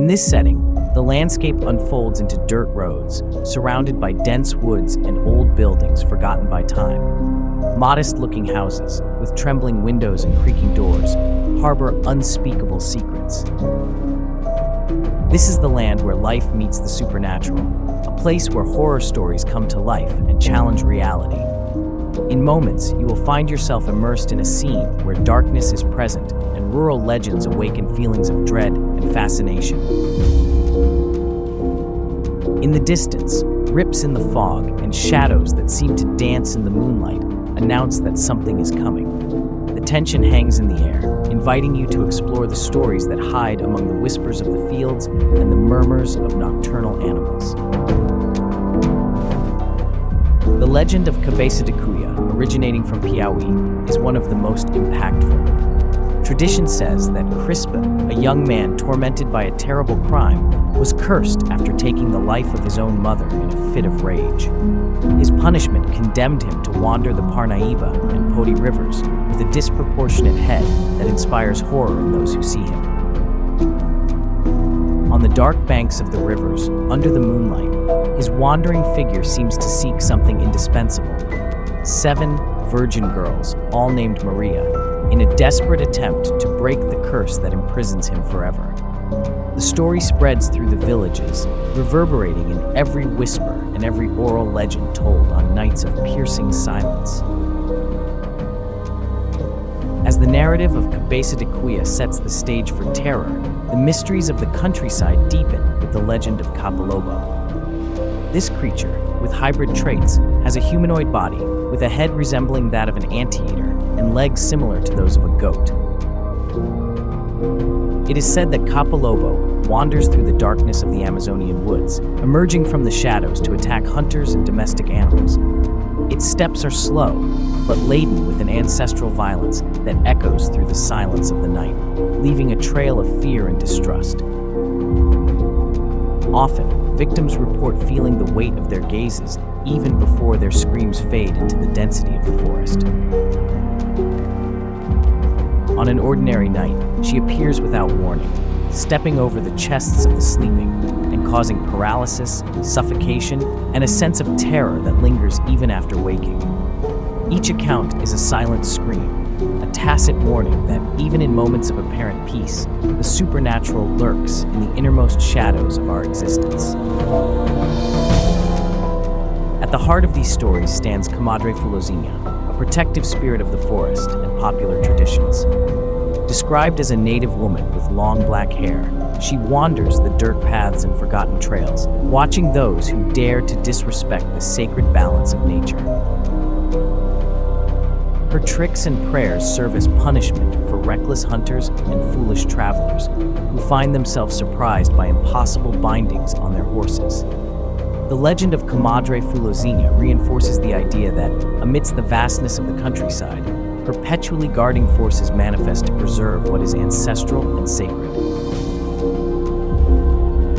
this setting, the landscape unfolds into dirt roads, surrounded by dense woods and old buildings forgotten by time. Modest-looking houses, with trembling windows and creaking doors, harbor unspeakable secrets. This is the land where life meets the supernatural, a place where horror stories come to life and challenge reality. In moments, you will find yourself immersed in a scene where darkness is present and rural legends awaken feelings of dread and fascination. In the distance, rips in the fog and shadows that seem to dance in the moonlight announce that something is coming. The tension hangs in the air, inviting you to explore the stories that hide among the whispers of the fields and the murmurs of nocturnal animals. The legend of Cabeza de Cuya, originating from Piauí, is one of the most impactful. Tradition says that Crispin, a young man tormented by a terrible crime, was cursed after taking the life of his own mother in a fit of rage. His punishment condemned him to wander the Parnaíba and Poti rivers with a disproportionate head that inspires horror in those who see him. On the dark banks of the rivers, under the moonlight, his wandering figure seems to seek something indispensable. 7 virgin girls, all named Maria, in a desperate attempt to break the curse that imprisons him forever. The story spreads through the villages, reverberating in every whisper and every oral legend told on nights of piercing silence. As the narrative of Cabeza de Cuya sets the stage for terror, the mysteries of the countryside deepen with the legend of Capolobo. This creature, with hybrid traits, has a humanoid body, with a head resembling that of an anteater and legs similar to those of a goat. It is said that Capolobo wanders through the darkness of the Amazonian woods, emerging from the shadows to attack hunters and domestic animals. Its steps are slow, but laden with an ancestral violence that echoes through the silence of the night, leaving a trail of fear and distrust. Often, victims report feeling the weight of their gazes even before their screams fade into the density of the forest. On an ordinary night, she appears without warning, stepping over the chests of the sleeping and causing paralysis, suffocation, and a sense of terror that lingers even after waking. Each account is a silent scream, a tacit warning that even in moments of apparent peace, the supernatural lurks in the innermost shadows of our existence. At the heart of these stories stands Comadre Fulozinha, a protective spirit of the forest and popular traditions. Described as a native woman with long black hair, she wanders the dirt paths and forgotten trails, watching those who dare to disrespect the sacred balance of nature. Her tricks and prayers serve as punishment for reckless hunters and foolish travelers who find themselves surprised by impossible bindings on their horses. The legend of Comadre Fulozinha reinforces the idea that, amidst the vastness of the countryside, perpetually guarding forces manifest to preserve what is ancestral and sacred.